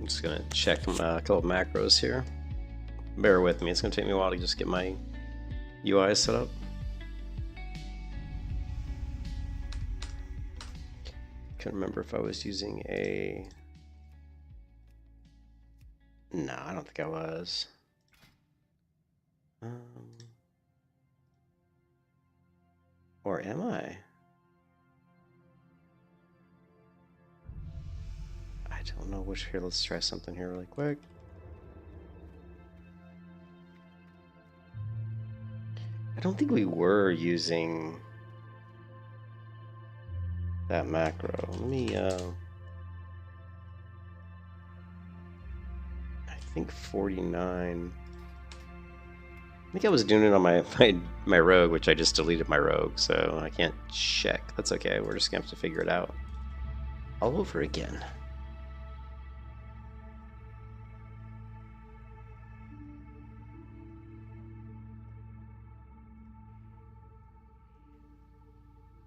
I'm just gonna check a couple macros here. Bear with me, it's gonna take me a while to just get my UI set up. Couldn't remember if I was using a... No, I don't think I was. Or am I? I don't know which. Here, let's try something here really quick. I don't think we were using that macro. Let me, I think 49. I think I was doing it on my rogue, which I just deleted my rogue, so I can't check. That's okay, we're just gonna have to figure it out all over again.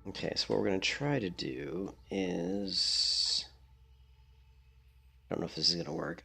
Okay, so what we're gonna try to do is, I don't know if this is gonna work.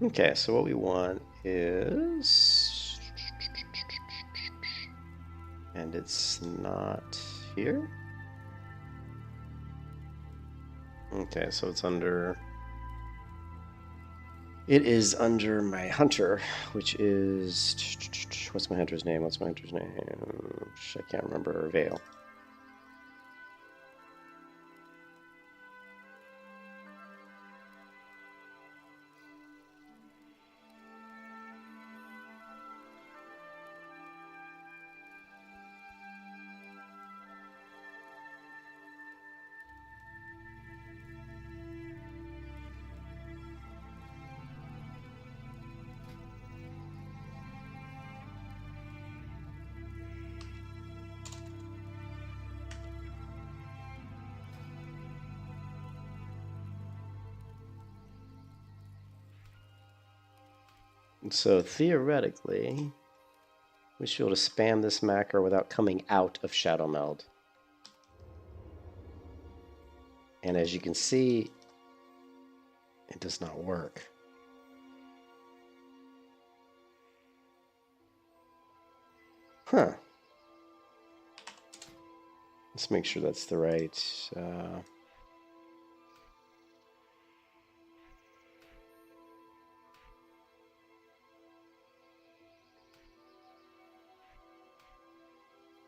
Okay, so what we want is, and it's not here. Okay, so it's under, it is under my hunter, which is, what's my hunter's name? What's my hunter's name? I can't remember. Vale. So theoretically, we should be able to spam this macro without coming out of Shadow Meld. And as you can see, it does not work. Huh. Let's make sure that's the right...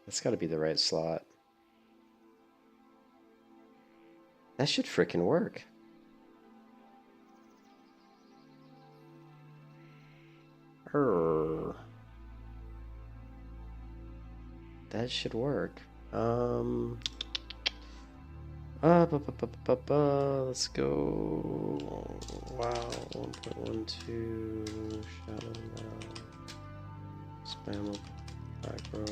That's got to be the right slot. That should frickin' work. That should work. Let's go. Wow, 1.12 shadow now. Spam macro.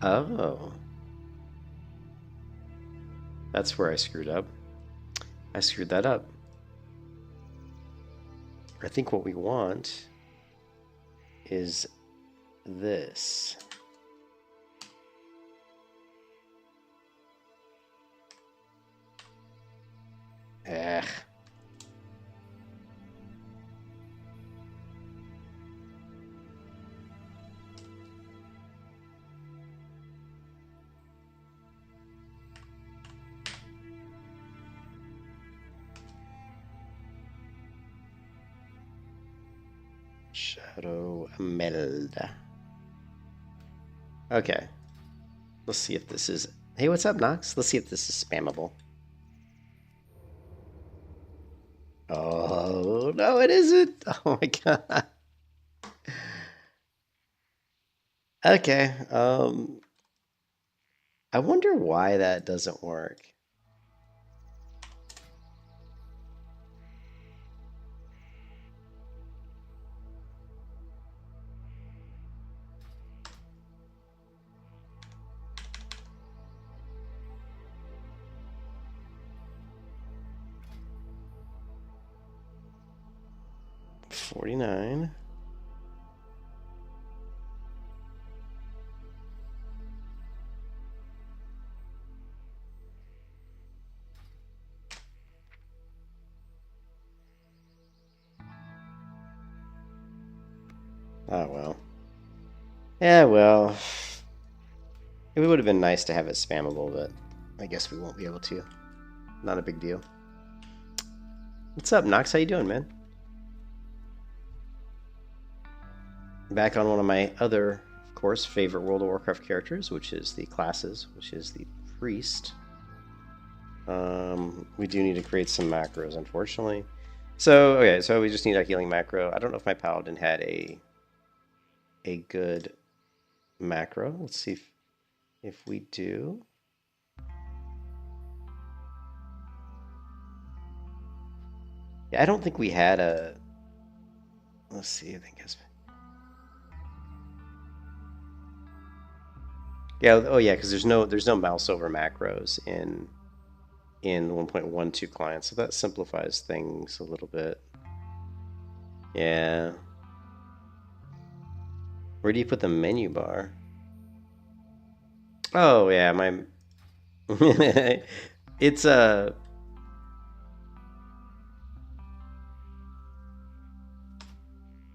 Oh. That's where I screwed up. I screwed that up. I think what we want is this. Ugh. Shadow Meld. Okay. Let's see if this is... Hey, what's up, Nox? Let's see if this is spammable. Oh, no, it isn't. Oh, my God. Okay. I wonder why that doesn't work. $49. Oh, well. Yeah, well. It would have been nice to have it spammable, but I guess we won't be able to. Not a big deal. What's up, Nox? How you doing, man? Back on one of my other, of course, favorite World of Warcraft characters, which is the classes, which is the Priest. We do need to create some macros, unfortunately. So, okay, so we just need a healing macro. I don't know if my Paladin had a good macro. Let's see if we do. Yeah, I don't think we had a... Let's see, I think it's... Yeah, oh yeah, because there's no mouse over macros in 1.12 client, so that simplifies things a little bit. Yeah. Where do you put the menu bar? Oh yeah, my it's a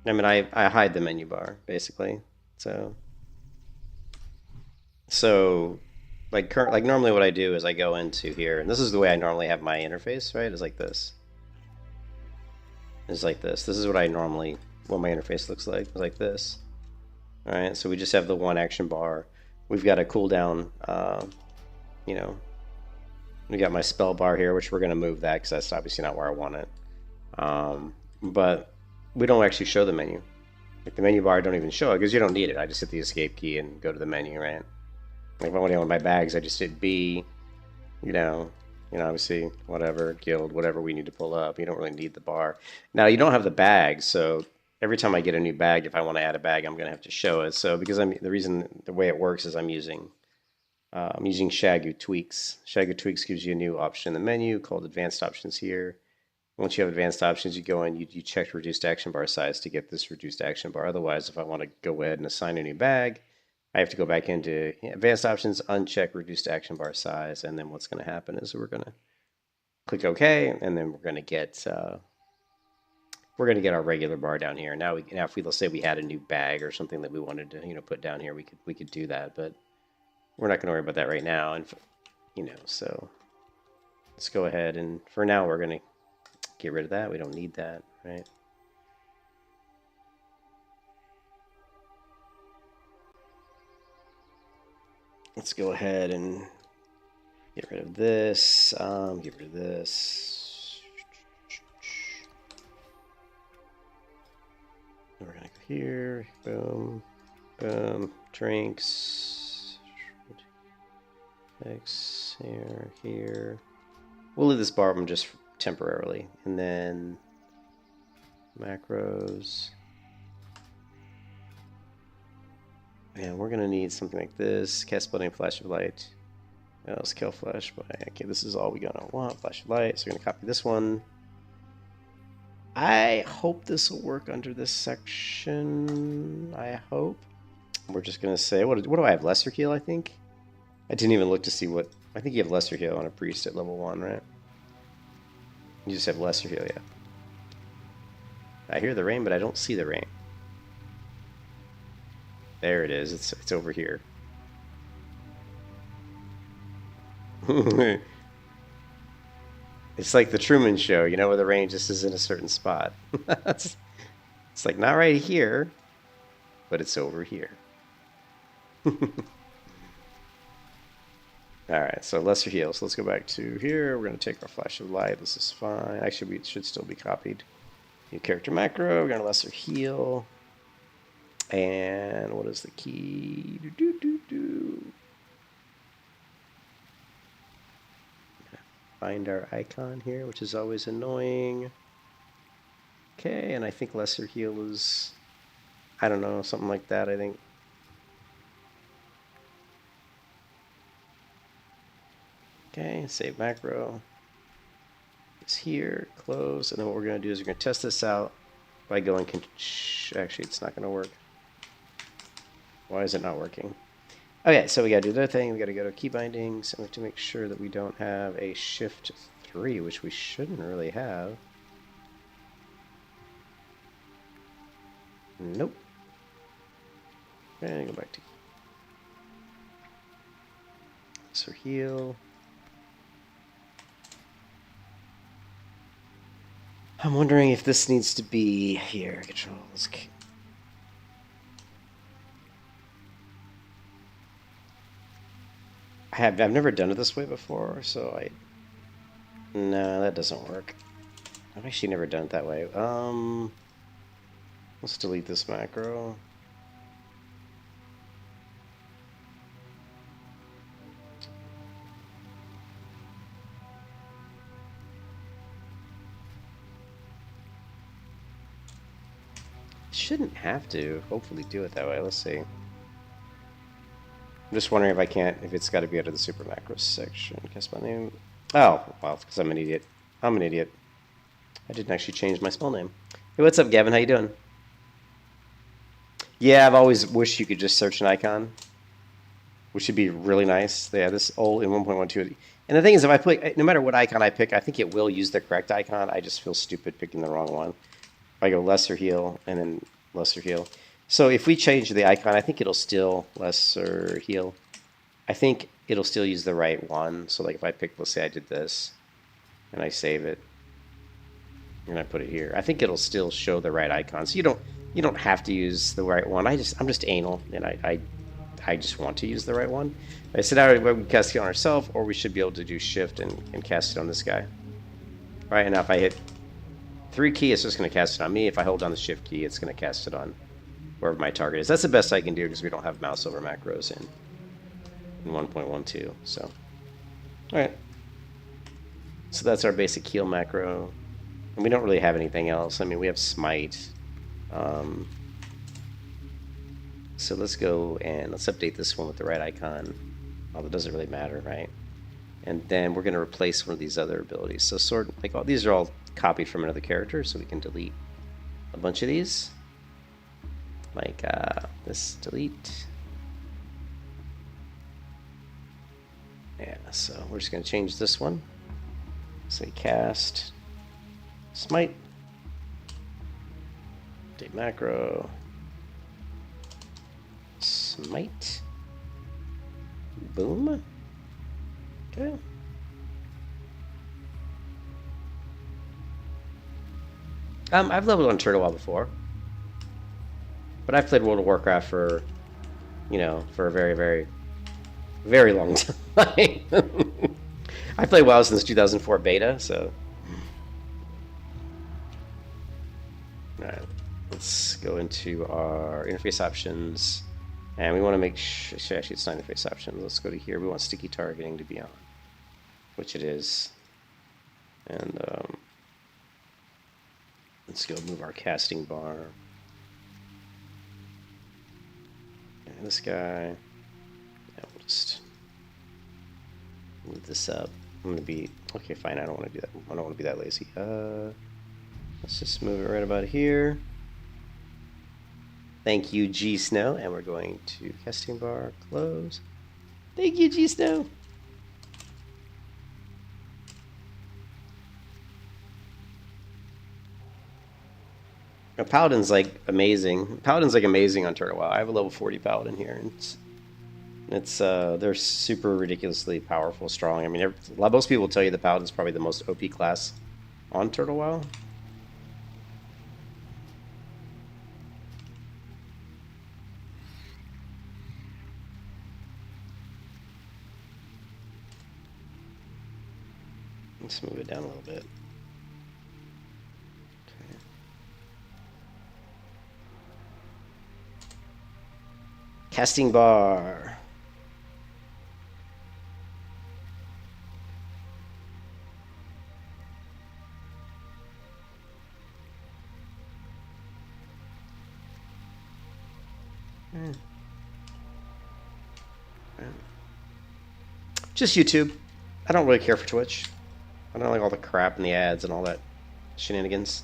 I mean I hide the menu bar basically. So like normally what I do is I go into here, and this is the way I normally have my interface, right? It's like this. It's like this. This is what my interface looks like. It's like this. All right, so we just have the one action bar. We've got a cooldown, you know, we got my spell bar here, which we're going to move that because that's obviously not where I want it. But we don't actually show the menu. Like the menu bar, don't even show it because you don't need it. I just hit the escape key and go to the menu, right? Like when I want my bags, I just hit B. Obviously, whatever, guild, whatever we need to pull up. You don't really need the bar. Now, you don't have the bag, so every time I get a new bag, if I want to add a bag, I'm going to have to show it. So because the way it works is I'm using ShaguTweaks. ShaguTweaks gives you a new option in the menu called Advanced Options here. Once you have Advanced Options, you go in, you check Reduced Action Bar size to get this Reduced Action Bar. Otherwise, if I want to go ahead and assign a new bag, I have to go back into Advanced Options, uncheck Reduced Action Bar size, and then what's going to happen is we're going to click OK, and then we're going to get our regular bar down here. Now if let's say we had a new bag or something that we wanted to put down here, we could do that, but we're not going to worry about that right now. And so let's go ahead and for now we're going to get rid of that. We don't need that, right? Let's go ahead and get rid of this. Get rid of this. We're gonna go here. Boom, boom. Drinks. X here, here. We'll leave this bar just temporarily, and then macros. And we're going to need something like this. Cast blending, flash of light. Scale flash. Okay, this is all we're going to want. Flash of light. So we're going to copy this one. I hope this will work under this section. I hope. We're just going to say, what do I have? Lesser heal, I think? I didn't even look to see what... I think you have lesser heal on a priest at level 1, right? You just have lesser heal, yeah. I hear the rain, but I don't see the rain. There it is. It's over here. It's like the Truman Show, where the rain just is in a certain spot. It's like not right here, but it's over here. Alright, so lesser heal. So let's go back to here. We're going to take our flash of light. This is fine. Actually, it should still be copied. New character macro. We're going to lesser heal. And what is the key? Find our icon here, which is always annoying. Okay, and I think lesser heal is, I don't know, something like that, I think. Okay, save macro. It's here, close, and then what we're going to do is we're going to test this out by going, actually it's not going to work. Why is it not working? Okay, so we got to do the other thing. We got to go to keybindings, and we have to make sure that we don't have a shift 3, which we shouldn't really have. Nope. And go back to so heal. I'm wondering if this needs to be here. Controls. I've never done it this way before, so no, that doesn't work. I've actually never done it that way. Let's delete this macro. Shouldn't have to hopefully do it that way. Let's see. I'm just wondering if it's got to be out of the super macros section. Guess my name. Oh, well, because I'm an idiot. I'm an idiot. I didn't actually change my spell name. Hey, what's up, Gavin? How you doing? Yeah, I've always wished you could just search an icon, which would be really nice. Yeah, this old in 1.12. And the thing is, if I pick, no matter what icon I pick, I think it will use the correct icon. I just feel stupid picking the wrong one. If I go lesser heal and then lesser heal. So if we change the icon, I think it'll still lesser heal. I think it'll still use the right one. So like if I pick, let's say I did this, and I save it, and I put it here, I think it'll still show the right icon. So you don't have to use the right one. I'm just anal, and I just want to use the right one. I said either we can cast it on ourselves, or we should be able to do shift and cast it on this guy. All right, and now if I hit 3 key, it's just going to cast it on me. If I hold down the shift key, it's going to cast it on wherever my target is. That's the best I can do because we don't have mouse over macros in 1.12. So, all right. So that's our basic heal macro, and we don't really have anything else. I mean, we have smite. So let's go and let's update this one with the right icon. Although it doesn't really matter, right? And then we're going to replace one of these other abilities. So sword, like all these are all copied from another character, so we can delete a bunch of these. Like this, delete. Yeah, so we're just going to change this one. Say cast, smite, update macro, smite, boom. Okay. I've leveled on Turtle WoW before, but I've played World of Warcraft for, for a very, very, very long time. I played WoW since 2004 beta, so. Alright, let's go into our interface options. And we want to make sure, actually it's not interface options. Let's go to here. We want sticky targeting to be on, which it is. And let's go move our casting bar. And this guy. Yeah, we'll just move this up. I'm gonna be okay. Fine. I don't want to do that. I don't want to be that lazy. Let's just move it right about here. Thank you, G Snow, and we're going to casting bar close. Thank you, G Snow. Now, Paladin's like amazing. Paladin's like amazing on Turtle WoW. I have a level 40 Paladin here, and it's they're super ridiculously powerful, strong. I mean, most people tell you the Paladin's probably the most OP class on Turtle WoW. Let's move it down a little bit. Okay. Casting bar. Just YouTube. I don't really care for Twitch. I don't like all the crap and the ads and all that shenanigans.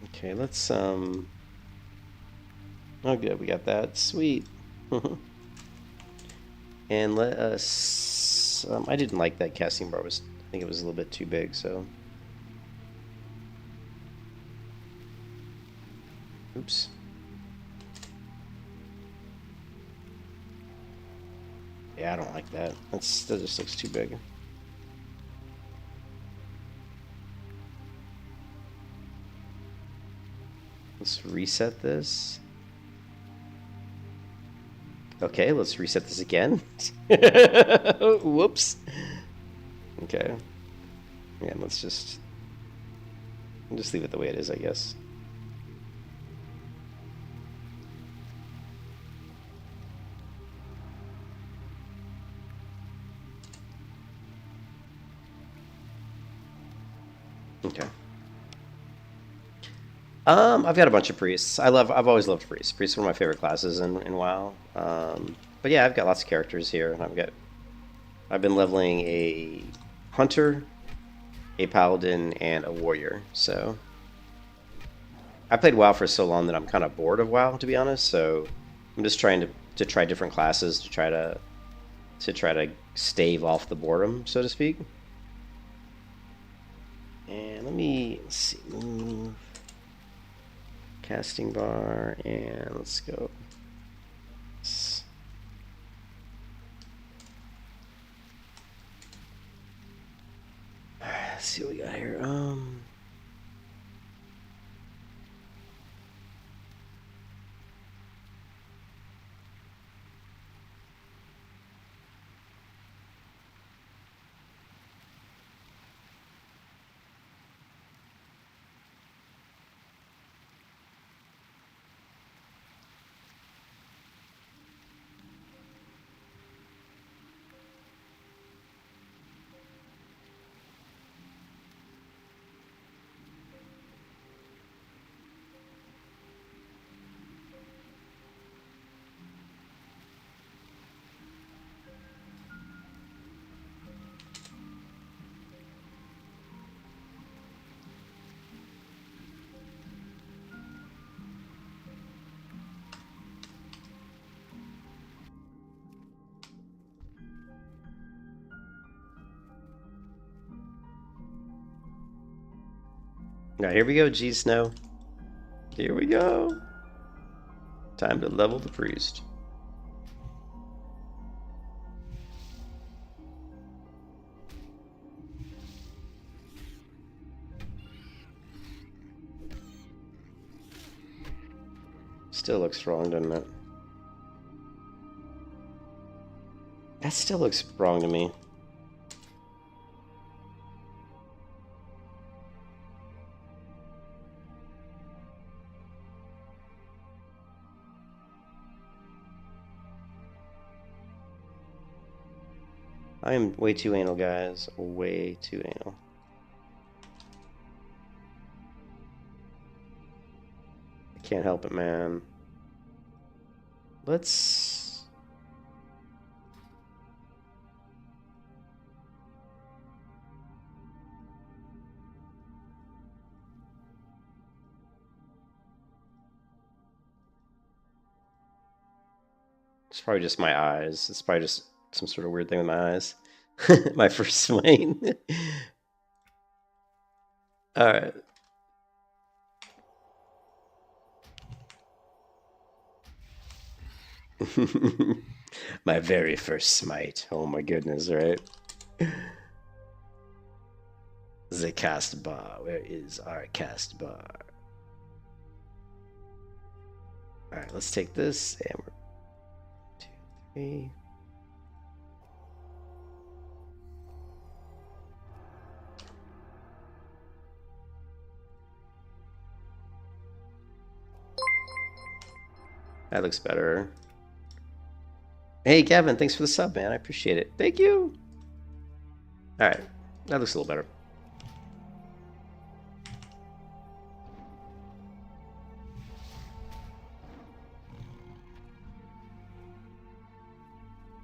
Okay, let's oh good, we got that. Sweet. And let us I didn't like that casting bar. I think it was a little bit too big, so oops. Yeah, I don't like that. That just looks too big. Let's reset this. Okay, let's reset this again. Whoops. Okay. Yeah, let's just leave it the way it is, I guess. Okay. I've got a bunch of priests. I've always loved priests. Priests are one of my favorite classes in WoW. But yeah, I've got lots of characters here. I've been leveling a hunter, a paladin, and a warrior. So I played WoW for so long that I'm kind of bored of WoW, to be honest. So I'm just trying to try different classes to try to stave off the boredom, so to speak. And let's see, move casting bar, and let's go. Let's see what we got here. Now here we go, G Snow. Here we go. Time to level the priest. Still looks strong, doesn't it? That still looks wrong to me. I am way too anal, guys. Way too anal. I can't help it, man. Let's... It's probably just my eyes. It's probably just some sort of weird thing with my eyes. My first swing. Alright. My very first smite. Oh my goodness, right? The cast bar. Where is our cast bar? Alright, let's take this and we're 2, 3. That looks better. Hey, Gavin, thanks for the sub, man. I appreciate it. Thank you. All right, that looks a little better.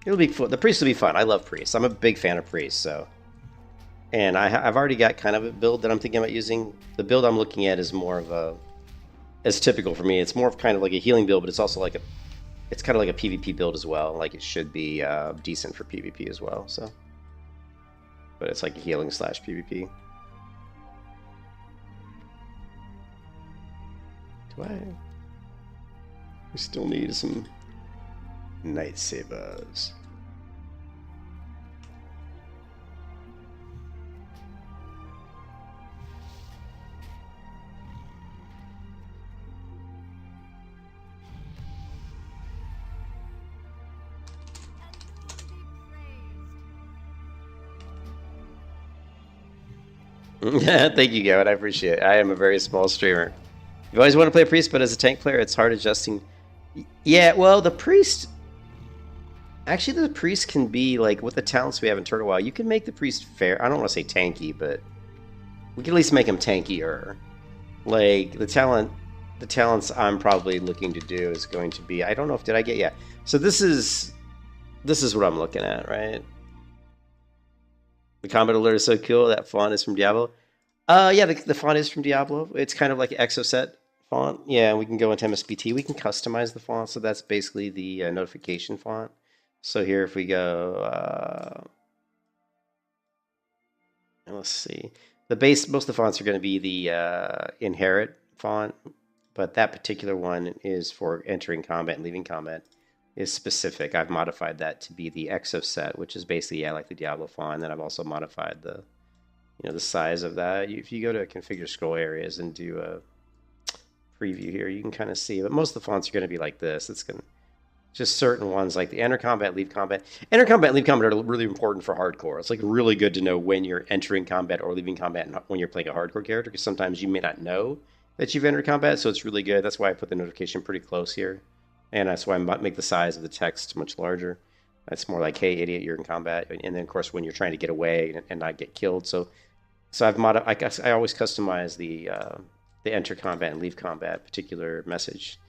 It'll be fun. The priest will be fun. I love priests. I'm a big fan of priests, so. And I've already got kind of a build that I'm thinking about using. The build I'm looking at is more of a... It's typical for me. It's more of kind of like a healing build, but it's also like a... It's kind of like a PvP build as well. Like it should be decent for PvP as well, so. But it's like a healing / PvP. Do I... We still need some... Night Sabers. Thank you, Gavin. I appreciate it. I am a very small streamer. You always want to play a priest, but as a tank player, it's hard adjusting. Yeah, well, the priest... Actually, the priest can be, like, with the talents we have in Turtle Wow, you can make the priest fair. I don't want to say tanky, but we can at least make him tankier. Like, the talents I'm probably looking to do is going to be... I don't know if... Did I get... Yeah. So this is what I'm looking at, right? The combat alert is so cool. That font is from Diablo. Yeah, the font is from Diablo. It's kind of like an Exoset font. Yeah, we can go into MSBT. We can customize the font. So that's basically the notification font. So here, if we go, and let's see, most of the fonts are going to be the inherit font, but that particular one is for entering combat and leaving combat. Is specific. I've modified that to be the Exoset, which is basically, yeah, like the Diablo font. And then I've also modified the, the size of that. If you go to configure scroll areas and do a preview here, you can kind of see. But most of the fonts are going to be like this. It's going to just certain ones like the enter combat, leave combat. Enter combat, leave combat are really important for hardcore. It's like really good to know when you're entering combat or leaving combat and when you're playing a hardcore character, because sometimes you may not know that you've entered combat. So it's really good. That's why I put the notification pretty close here. And that's why I make the size of the text much larger. That's more like, hey, idiot, you're in combat. And then, of course, when you're trying to get away and not get killed. So I've I always customize the enter combat and leave combat particular message.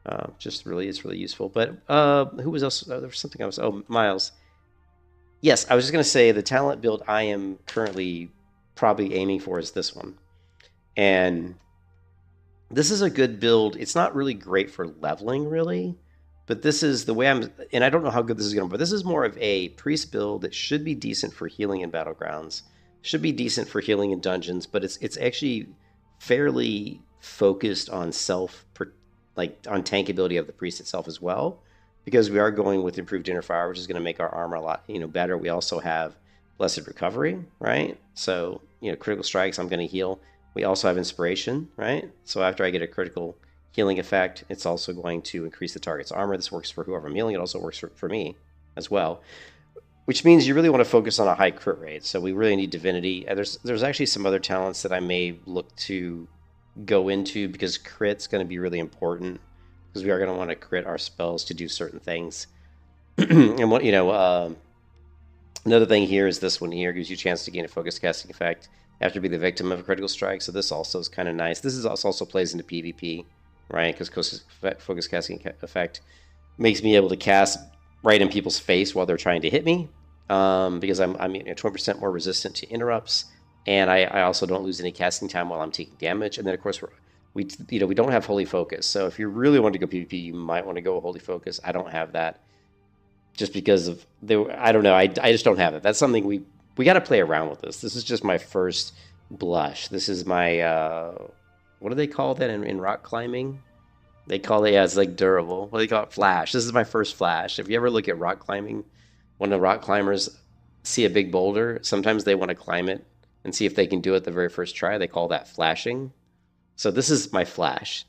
It's really useful. But who was else? There was something else. Oh, Miles. Yes, I was just going to say the talent build I am currently probably aiming for is this one. And... This is a good build. It's not really great for leveling, really, but this is the way and I don't know how good this is going to be, but this is more of a priest build that should be decent for healing in battlegrounds, should be decent for healing in dungeons, but it's actually fairly focused on on tankability of the priest itself as well, because we are going with improved inner fire, which is going to make our armor a lot better. We also have blessed recovery, right? So critical strikes, I'm going to heal. We also have inspiration, right? So after I get a critical healing effect, it's also going to increase the target's armor. This works for whoever I'm healing. It also works for me as well, which means you really want to focus on a high crit rate. So we really need divinity. There's actually some other talents that I may look to go into, because crit's going to be really important, because we are going to want to crit our spells to do certain things. And what another thing here is this one here gives you a chance to gain a focus casting effect after being the victim of a critical strike. So this also is kind of nice. This is also plays into PvP, right? Because focus casting effect makes me able to cast right in people's face while they're trying to hit me, because I'm 20% more resistant to interrupts, and I also don't lose any casting time while I'm taking damage. And then of course we don't have holy focus. So if you really want to go PvP, you might want to go holy focus. I don't have that, just because of I don't know. I just don't have it. That's something we got to play around with this. This is just my first blush. This is my what do they call that in rock climbing? They call it, it's like durable. What do they call it? Flash. This is my first flash. If you ever look at rock climbing, when the rock climbers see a big boulder, sometimes they want to climb it and see if they can do it the very first try. They call that flashing. So this is my flash.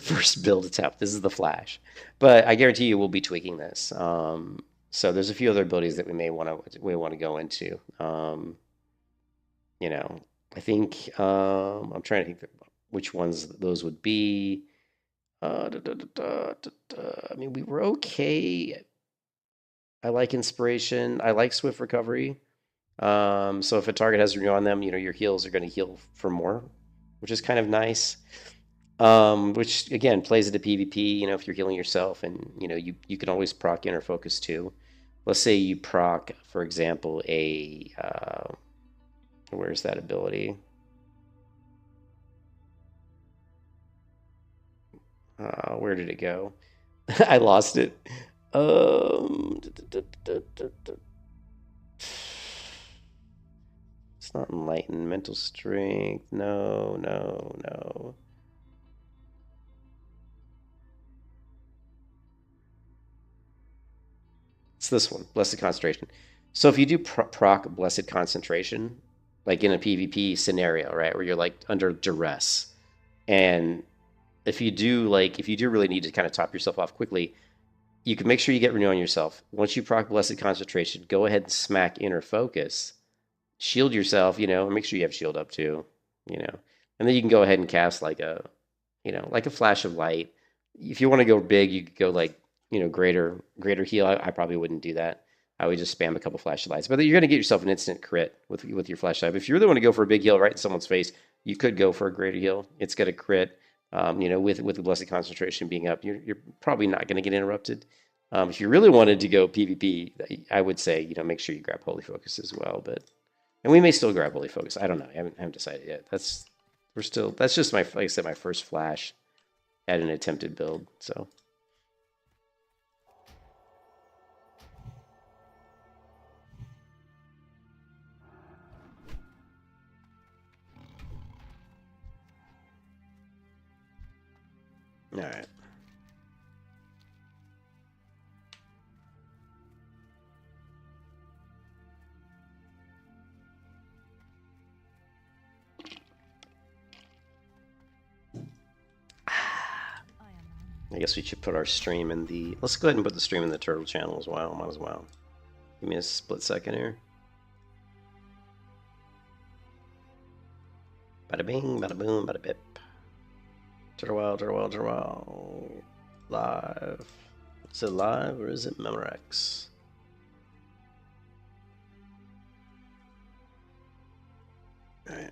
First build attempt. This is the flash. But I guarantee you we'll be tweaking this. So there's a few other abilities that we want to go into. I think I'm trying to think which ones those would be. I mean, we were okay. I like inspiration. I like swift recovery. So if a target has renew on them, your heals are going to heal for more, which is kind of nice. Which again plays into PvP. If you're healing yourself, and you can always proc inner focus too. Let's say you proc, for example, where's that ability? Where did it go? I lost it. It's not enlightened. Mental strength. No. It's this one, Blessed Concentration. So if you do proc Blessed Concentration, like in a PvP scenario, right, where you're like under duress, and if you do really need to kind of top yourself off quickly, you can make sure you get renew on yourself. Once you proc Blessed Concentration, go ahead and smack inner focus, shield yourself, and make sure you have shield up too, and then you can go ahead and cast like a flash of light. If you want to go big, you could go like greater heal. I probably wouldn't do that. I would just spam a couple flashlights. But you're going to get yourself an instant crit with your flashlight. If you really want to go for a big heal right in someone's face, you could go for a greater heal. It's going to crit. With the Blessed Concentration being up, you're probably not going to get interrupted. If you really wanted to go PvP, I would say make sure you grab Holy Focus as well. And we may still grab Holy Focus. I don't know. I haven't decided yet. That's just like I said, my first flash at an attempted build. So. All right. I guess we should put our stream in the... Let's go ahead and put the stream in the Turtle channel as well. Might as well. Give me a split second here. Bada bing, bada boom, bada bip. Turtle. Live. Is it live or is it Memorex? Alright.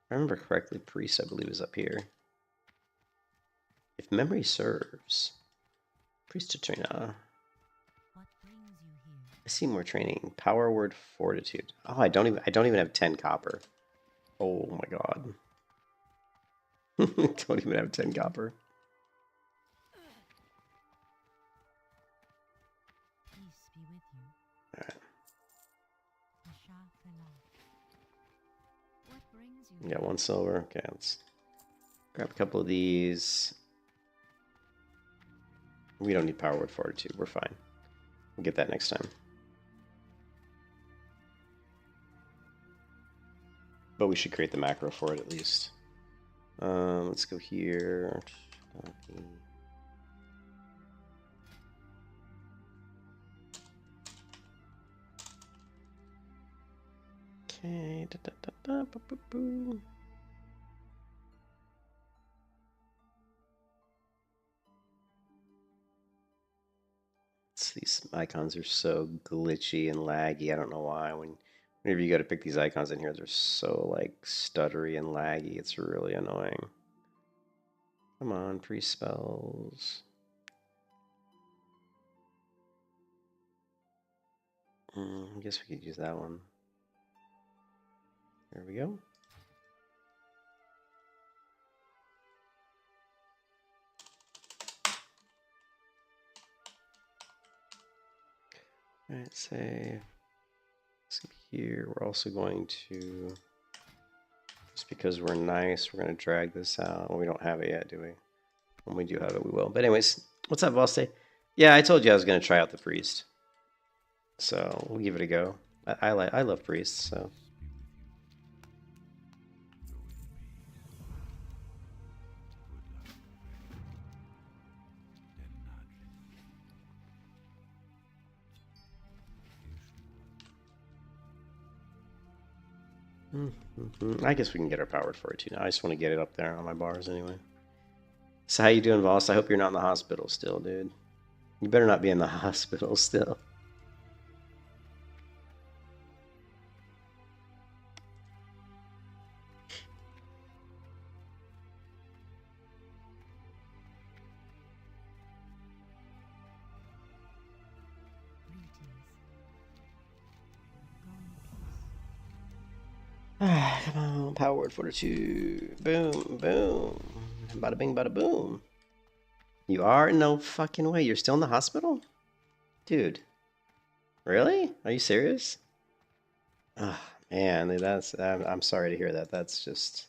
If I remember correctly, Priest, I believe, is up here. If memory serves. Priest to trainer. I see more training. Power word fortitude. Oh, I don't even have 10 copper. Oh my god. Don't even have 10 copper. We got 1 silver. Okay, let's grab a couple of these. We don't need power wood fortitude. We're fine. We'll get that next time. But we should create the macro for it at least. Let's go here. Okay. These icons are so glitchy and laggy. I don't know why. Whenever you go to pick these icons in here, they're so like stuttery and laggy. It's really annoying. Come on, pre-spells. I guess we could use that one. There we go. All right, say here. We're also going to, just because we're nice, we're going to drag this out. Well, we don't have it yet, do we? When we do have it, we will. But anyways, what's up, Voste? Yeah, I told you I was going to try out the priest. So we'll give it a go. I love priests, so. I guess we can get our powered fortitude now. I just want to get it up there on my bars anyway. So how you doing, Voss? I hope you're not in the hospital still, dude. You better not be in the hospital still. Come on, powered fortitude. Boom, boom. Bada bing, bada boom. You are? No fucking way. You're still in the hospital? Dude. Really? Are you serious? Oh, man, that's... I'm sorry to hear that. That's just...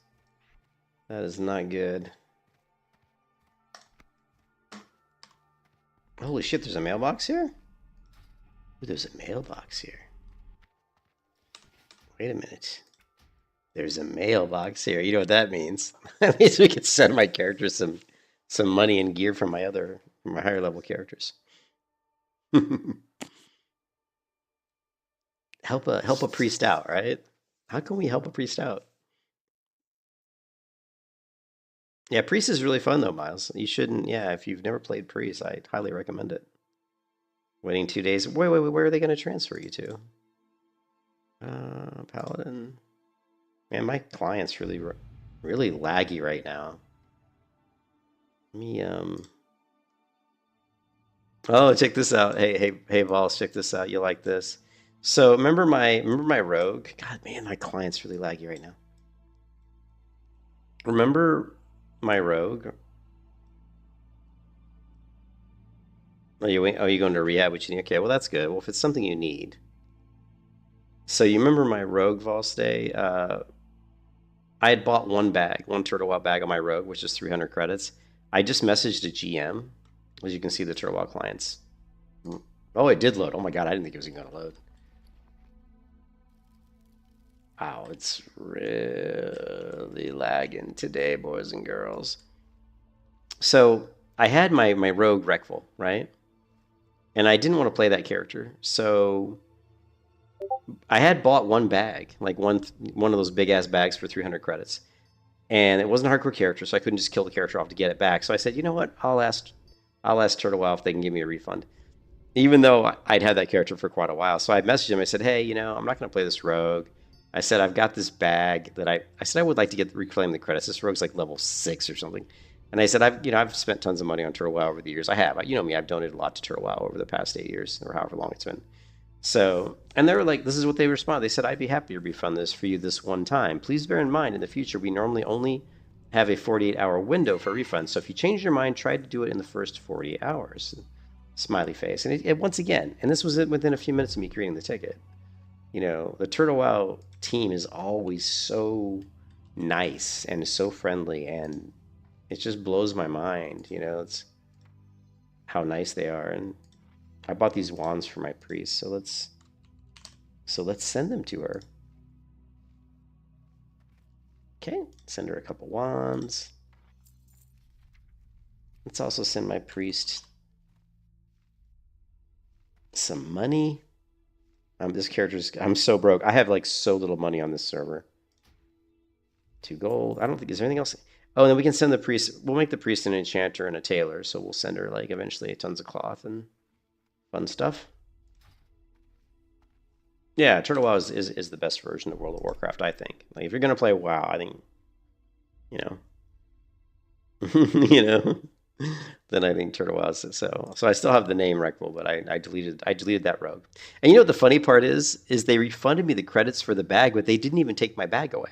That is not good. Holy shit, there's a mailbox here? Ooh, there's a mailbox here. Wait a minute. There's a mailbox here. You know what that means? That means we could send my characters some money and gear from my higher level characters. help a priest out, right? How can we help a priest out? Yeah, priest is really fun though, Miles. You shouldn't. Yeah, if you've never played priest, I highly recommend it. Waiting 2 days. Wait. Where are they going to transfer you to? Paladin. Man, my client's really laggy right now. Let me Oh, check this out. Hey, Vols, check this out. You like this? So remember my rogue? God, man, my client's really laggy right now. Remember my rogue? Oh, you going to rehab? Which you need? Okay, well that's good. Well, if it's something you need. So you remember my rogue, Volstay? I had bought one turtle wild bag on my rogue, which is 300 credits. I just messaged a GM, as you can see the turtle wild clients. Oh, it did load. Oh my god, I didn't think it was even going to load. Wow, it's really lagging today, boys and girls. So I had my rogue Rekful, right? And I didn't want to play that character, so I had bought one bag, like one of those big ass bags for 300 credits, and it wasn't a hardcore character, so I couldn't just kill the character off to get it back. So I said, you know what? I'll ask Turtle Wow if they can give me a refund, even though I'd had that character for quite a while. So I messaged him. I said, hey, I'm not going to play this rogue. I said I've got this bag that I said I would like to reclaim the credits. This rogue's like level 6 or something. And I said I've spent tons of money on Turtle Wow over the years. I have. You know me. I've donated a lot to Turtle Wow over the past 8 years or however long it's been. So, and they were like, this is what they responded. They said, I'd be happy to refund this for you this one time. Please bear in mind, in the future, we normally only have a 48-hour window for refund. So if you change your mind, try to do it in the first 48 hours. Smiley face. And it once again, and this was within a few minutes of me creating the ticket. You know, the Turtle WoW team is always so nice and so friendly, and it just blows my mind. You know, it's how nice they are. And I bought these wands for my priest, so let's send them to her. Okay, send her a couple wands. Let's also send my priest some money. This character's, I'm so broke. I have like so little money on this server. 2 gold. I don't think, is there anything else? Oh, and then we can send the priest, we'll make the priest an enchanter and a tailor, so we'll send her like eventually tons of cloth and fun stuff. Yeah, Turtle WoW is the best version of World of Warcraft, I think. Like if you're gonna play WoW, I think, you know, you know, then I think Turtle WoW is so I still have the name Wreckful, but I deleted that rogue. And you know what the funny part is they refunded me the credits for the bag, but they didn't even take my bag away.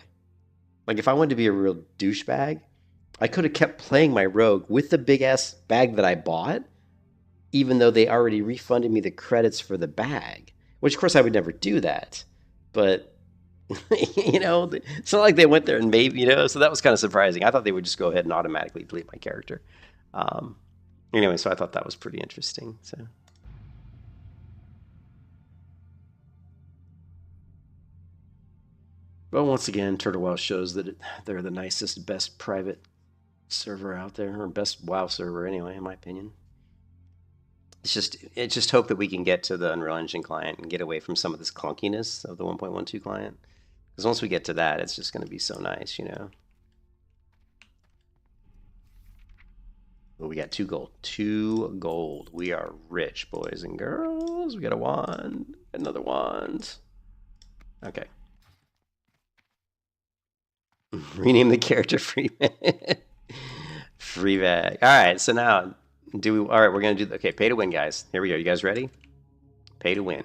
Like if I wanted to be a real douchebag, I could have kept playing my rogue with the big ass bag that I bought, even though they already refunded me the credits for the bag. Which of course I would never do that, but you know, it's not like they went there and maybe, you know, so that was kind of surprising. I thought they would just go ahead and automatically delete my character. Anyway, so I thought that was pretty interesting. So. But once again, Turtle WoW shows that they're the nicest, best private server out there, or best WoW server anyway, in my opinion. It's just hope that we can get to the Unreal Engine client and get away from some of this clunkiness of the 1.12 client. Because once we get to that, it's just going to be so nice, you know. Well, we got 2 gold. 2 gold. We are rich, boys and girls. We got a wand. Another wand. Okay. Rename the character Freeman. Free bag. All right, so now, all right, we're going to do, okay, pay to win, guys. Here we go. You guys ready? Pay to win.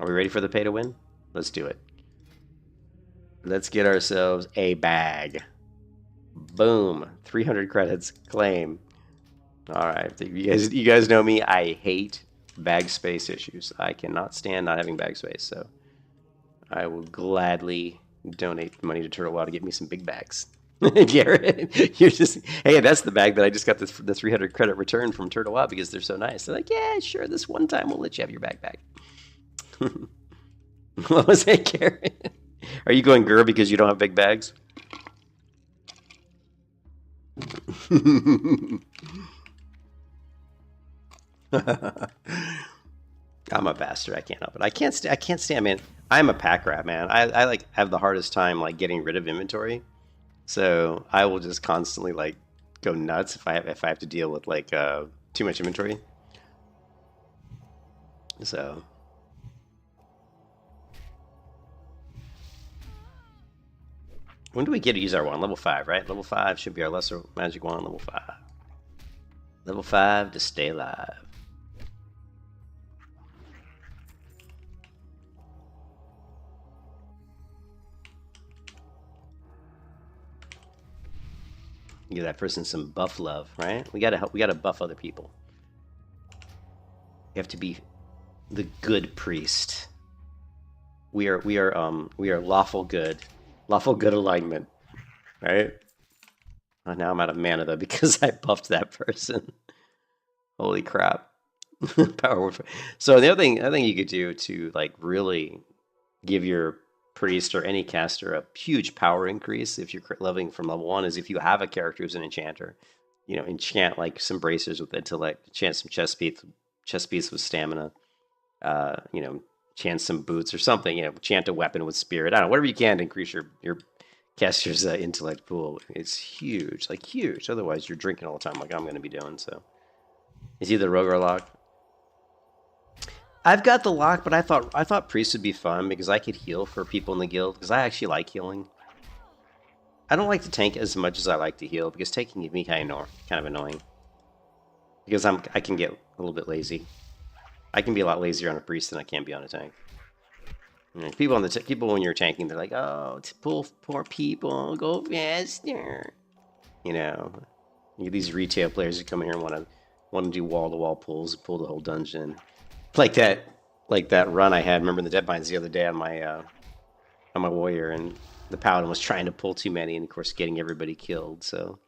Are we ready for the pay to win? Let's do it. Let's get ourselves a bag. Boom. 300 credits. Claim. All right. You guys know me. I hate bag space issues. I cannot stand not having bag space, so I will gladly donate money to Turtle WoW to get me some big bags. Garrett, you're just, hey, that's the bag that I just got the 300 credit return from Turtle WoW because they're so nice. They're like, yeah, sure, this one time we'll let you have your bag back. What was that, Garrett? Are you going grr because you don't have big bags? I'm a bastard. I can't help it. I can't stand. Man, I'm a pack rat, man. I like have the hardest time like getting rid of inventory. So I will just constantly like go nuts if I have to deal with like too much inventory. So when do we get to use our wand? Level 5, right? Level 5 should be our lesser magic wand. Level 5. Level 5 to stay alive. Give that person some buff love, right? We gotta help. We gotta buff other people. You have to be the good priest. We are lawful good alignment, right? Oh, now I'm out of mana though because I buffed that person. Holy crap! Power warfare. So the other thing you could do to like really give your priest or any caster a huge power increase if you're leveling from level 1 is if you have a character who's an enchanter, you know, enchant like some bracers with intellect, enchant some chest piece with stamina, you know, enchant some boots or something, you know, enchant a weapon with spirit. I don't know, whatever you can to increase your caster's intellect pool. It's huge, like huge. Otherwise, you're drinking all the time, like I'm going to be doing. So, is either rogue or lock? I've got the lock, but I thought priest would be fun because I could heal for people in the guild because I actually like healing. I don't like to tank as much as I like to heal because tanking can be kind of annoying. Because I can get a little bit lazy. I can be a lot lazier on a priest than I can be on a tank. You know, people when you're tanking, they're like, oh, poor people, go faster. You know, you get these retail players who come in here and want to do wall-to-wall pulls, pull the whole dungeon. Like that like that run I had. Remember the deadlines the other day on my warrior, and the paladin was trying to pull too many, and of course getting everybody killed. So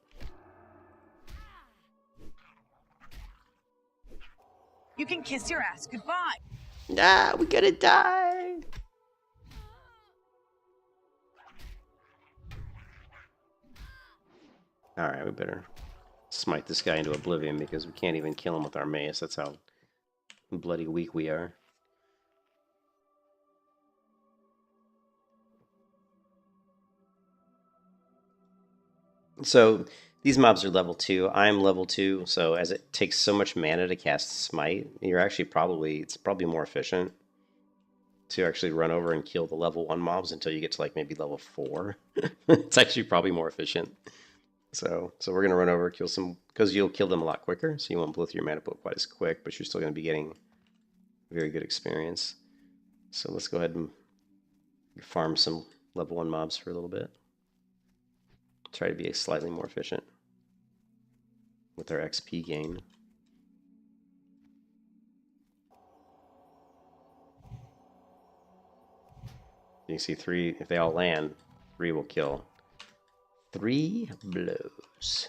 you can kiss your ass goodbye. nah, we gotta die. All right, we better smite this guy into oblivion because we can't even kill him with our mace. That's how bloody weak we are. So these mobs are level 2. I'm level 2, so as it takes so much mana to cast Smite, it's probably more efficient to actually run over and kill the level 1 mobs until you get to like maybe level 4. It's actually probably more efficient. So we're gonna run over, kill some, because you'll kill them a lot quicker, so you won't blow through your mana pool quite as quick, but you're still gonna be getting very good experience. So let's go ahead and farm some level 1 mobs for a little bit. Try to be slightly more efficient with our XP gain. You can see 3, if they all land, 3 will kill. 3 blows.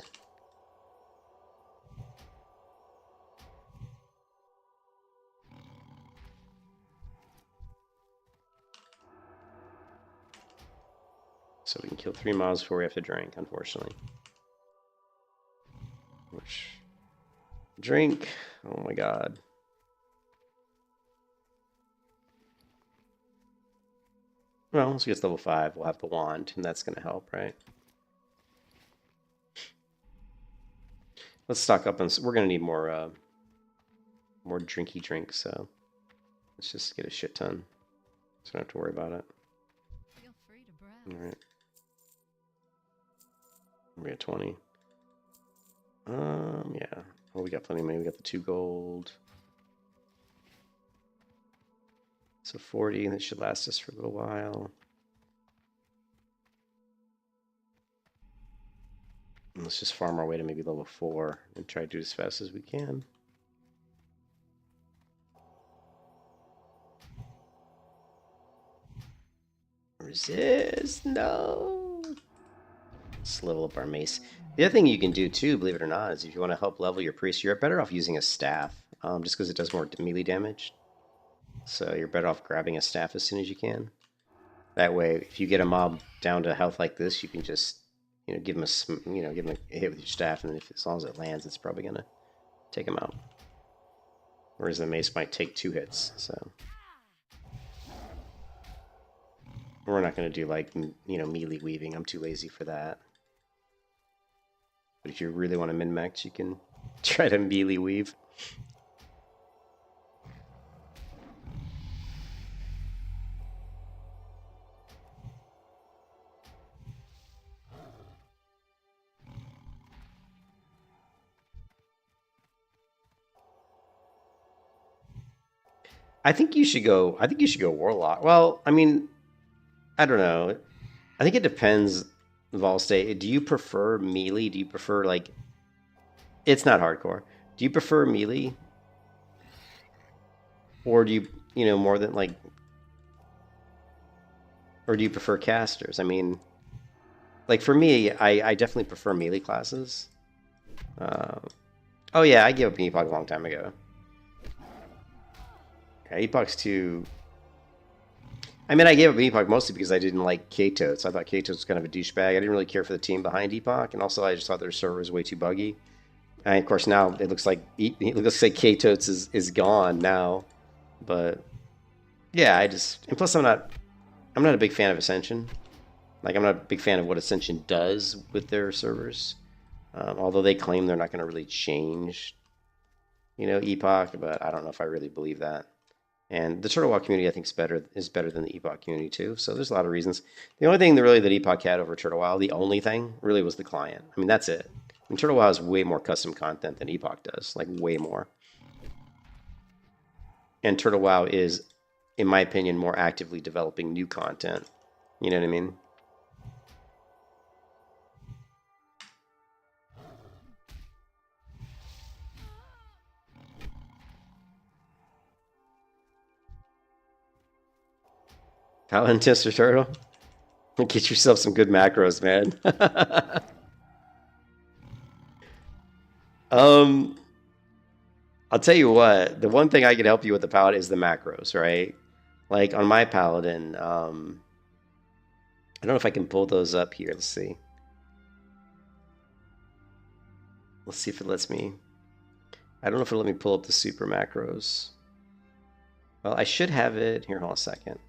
So we can kill 3 mobs before we have to drink, unfortunately. Which, drink, oh my god. Well, once we get to level 5, we'll have the wand, and that's going to help, right? Let's stock up on, we're going to need more drinky drinks, so let's just get a shit ton. So don't have to worry about it. Feel free to browse. Alright. We got 20. Yeah. Oh, we got plenty of money. We got the 2 gold. So 40, that should last us for a little while. And let's just farm our way to maybe level 4 and try to do it as fast as we can. Resist, no. Let's level up our mace. The other thing you can do too, believe it or not, is if you want to help level your priest, you're better off using a staff, just because it does more melee damage. So you're better off grabbing a staff as soon as you can. That way, if you get a mob down to health like this, you can just, give him a hit with your staff, and then as long as it lands, it's probably gonna take him out. Whereas the mace might take 2 hits. So we're not gonna do like melee weaving. I'm too lazy for that. But if you really want to min-max, you can try to melee weave. I think you should go Warlock. Well, I mean, I don't know. I think it depends, Volstate. Do you prefer melee? Do you prefer, like... It's not hardcore. Do you prefer melee? Or do you, more than, like... Or do you prefer casters? I mean... Like, for me, I definitely prefer melee classes. Oh yeah, I gave up Epoch a long time ago. Yeah, Epoch's too... I mean, I gave up Epoch mostly because I didn't like K-Totes. I thought K-Totes was kind of a douchebag. I didn't really care for the team behind Epoch, and also I just thought their server was way too buggy. And of course now it looks like K-Totes is gone now. But yeah, and plus I'm not a big fan of Ascension. Like, I'm not a big fan of what Ascension does with their servers. Although they claim they're not going to really change, Epoch, but I don't know if I really believe that. And the Turtle Wow community, I think, is better than the Epoch community, too. So there's a lot of reasons. The only thing that Epoch had over Turtle Wow, the only thing, really was the client. I mean, that's it. And Turtle Wow has way more custom content than Epoch does. Like, way more. And Turtle Wow is, in my opinion, more actively developing new content. You know what I mean? Paladin Tester Turtle. Get yourself some good macros, man. I'll tell you what, the one thing I can help you with the Paladin is the macros, right? Like on my Paladin, I don't know if I can pull those up here. Let's see. Let's see if it lets me. I don't know if it'll let me pull up the super macros. Well, I should have it. Here, hold on a second.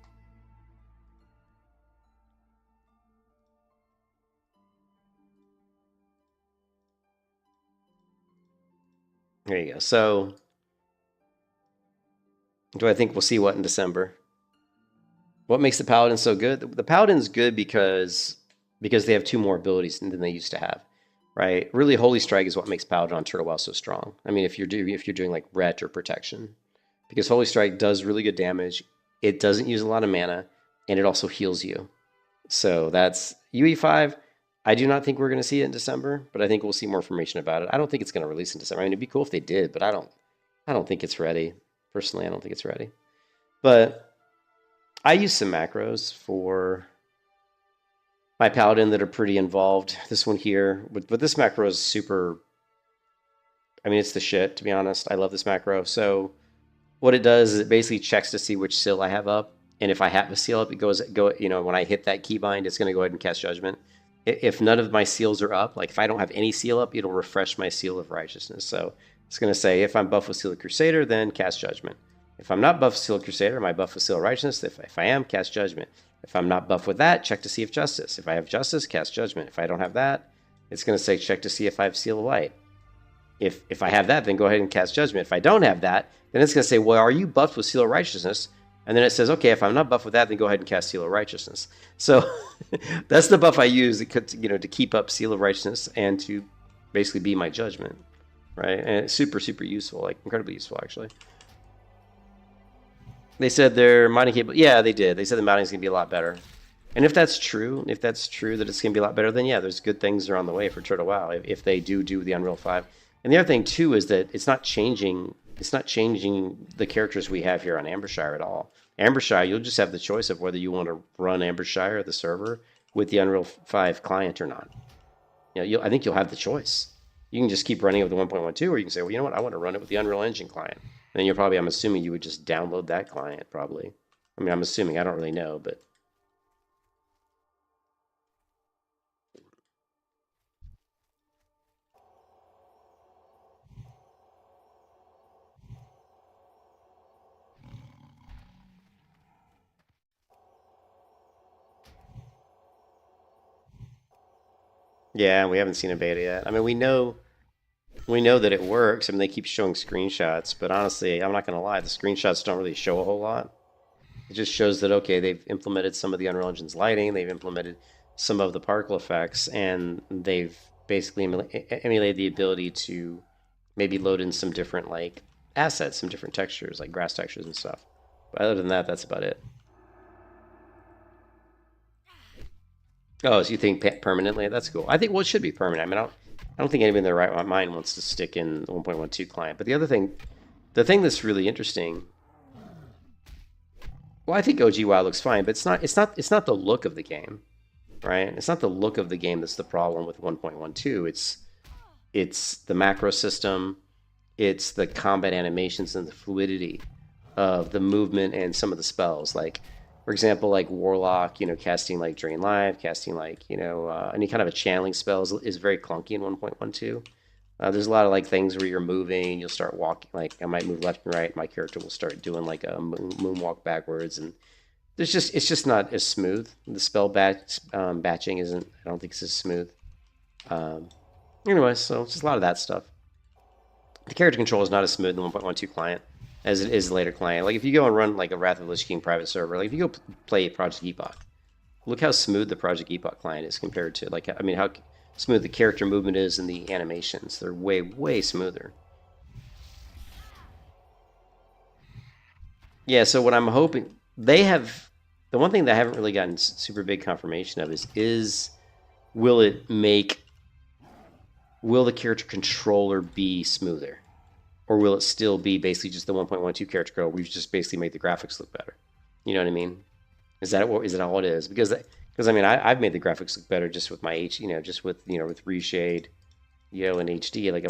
There you go. So, do I think we'll see what in December? What makes the Paladin so good? The Paladin's good because they have 2 more abilities than they used to have, right? Really, Holy Strike is what makes Paladin on Turtle WoW so strong. I mean, if you're doing like Ret or Protection, because Holy Strike does really good damage. It doesn't use a lot of mana, and it also heals you. So that's UE5. I do not think we're going to see it in December, but I think we'll see more information about it. I don't think it's going to release in December. I mean, it'd be cool if they did, but I don't think it's ready. Personally, I don't think it's ready. But I use some macros for my Paladin that are pretty involved. This one here, but this macro is super. I mean, it's the shit, to be honest. I love this macro. So what it does is it basically checks to see which seal I have up, and if I have a seal up, it goes. When I hit that keybind, it's going to go ahead and cast Judgment. If none of my seals are up, like if I don't have any seal up, it'll refresh my Seal of Righteousness. So it's going to say, if I'm buffed with Seal of Crusader, then cast Judgment. If I'm not buffed with Seal of Crusader, am I buffed with Seal of Righteousness? If I am, cast Judgment. If I'm not buffed with that, check to see if Justice. If I have Justice, cast Judgment. If I don't have that, it's going to say, check to see if I have Seal of Light. If I have that, then go ahead and cast Judgment. If I don't have that, then it's going to say, well, are you buffed with Seal of Righteousness? And then it says, okay, if I'm not buffed with that, then go ahead and cast Seal of Righteousness. So that's the buff I use to keep up Seal of Righteousness and to basically be my judgment, right? And it's super, super useful, like incredibly useful, actually. They said their mining cable, yeah, they did. They said the mining is going to be a lot better. And if that's true that it's going to be a lot better, then yeah, there's good things that are on the way for Turtle WoW if they do the Unreal 5. And the other thing too is that it's not changing the characters we have here on AmberShire at all. AmberShire, you'll just have the choice of whether you want to run AmberShire, the server, with the Unreal 5 client or not. I think you'll have the choice. You can just keep running it with the 1.12, or you can say, well, you know what, I want to run it with the Unreal Engine client. And then I'm assuming you would just download that client, probably. I mean, I'm assuming, I don't really know, but... Yeah, we haven't seen a beta yet. I mean, we know that it works. I mean, they keep showing screenshots, but honestly, I'm not going to lie, the screenshots don't really show a whole lot. It just shows that, okay, they've implemented some of the Unreal Engine's lighting, they've implemented some of the particle effects, and they've basically emulated the ability to maybe load in some different, like, assets, some different textures, like grass textures and stuff. But other than that, that's about it. Oh, so you think permanently? That's cool. I think, well, it should be permanent. I mean, I don't think anybody in their right mind wants to stick in the 1.12 client. But the thing that's really interesting, well, I think OG WoW looks fine, but it's not the look of the game, right? It's not the look of the game that's the problem with 1.12. It's the macro system, it's the combat animations and the fluidity of the movement and some of the spells, like. For example, like Warlock, casting like Drain Life, casting like, any kind of a channeling spell is very clunky in 1.12. There's a lot of like things where you're moving, you'll start walking, like I might move left and right, my character will start doing like a moonwalk backwards, and it's just not as smooth. The spell batching isn't, I don't think it's as smooth. Anyway, so it's just a lot of that stuff. The character control is not as smooth in the 1.12 client as it is the later client. Like if you go and run like a Wrath of the Lich King private server, like if you go play Project Epoch, look how smooth the Project Epoch client is compared to how smooth the character movement is and the animations. They're way, way smoother. Yeah, so what I'm hoping, the one thing that I haven't really gotten super big confirmation of is will the character controller be smoother? Or will it still be basically just the 1.12 character control? We've just basically made the graphics look better. You know what I mean? Is that what is it all it is? Because I mean I've made the graphics look better just with my just with with reshade, and HD. Like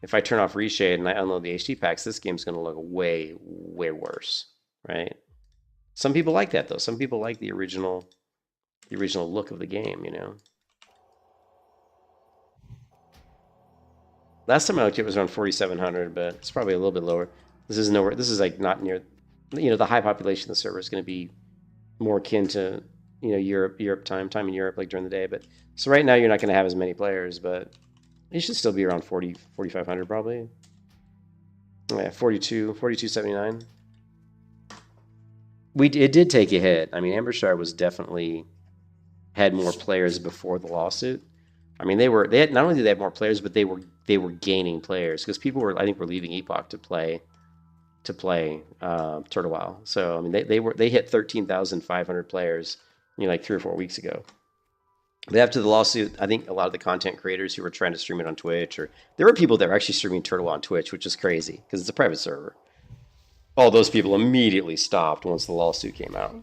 if I turn off reshade and I unload the HD packs, this game's gonna look way worse, right? Some people like that though. Some people like the original look of the game, Last time I looked, it was around 4,700, but it's probably a little bit lower. This is nowhere. This is like not near. The high population of the server is going to be more akin to Europe time in Europe, like during the day. But so right now you're not going to have as many players, but it should still be around 4,500 probably. Yeah, 4,279. It did take a hit. I mean, AmberShire was definitely had more players before the lawsuit. I mean, they had not only did they have more players, but they were gaining players because people were leaving Epoch to play Turtle WoW. So I mean, they hit 13,500 players, like 3 or 4 weeks ago. But after the lawsuit, I think a lot of the content creators who were trying to stream it on Twitch, or there were people that were actually streaming Turtle WoW on Twitch, which is crazy because it's a private server. All those people immediately stopped once the lawsuit came out.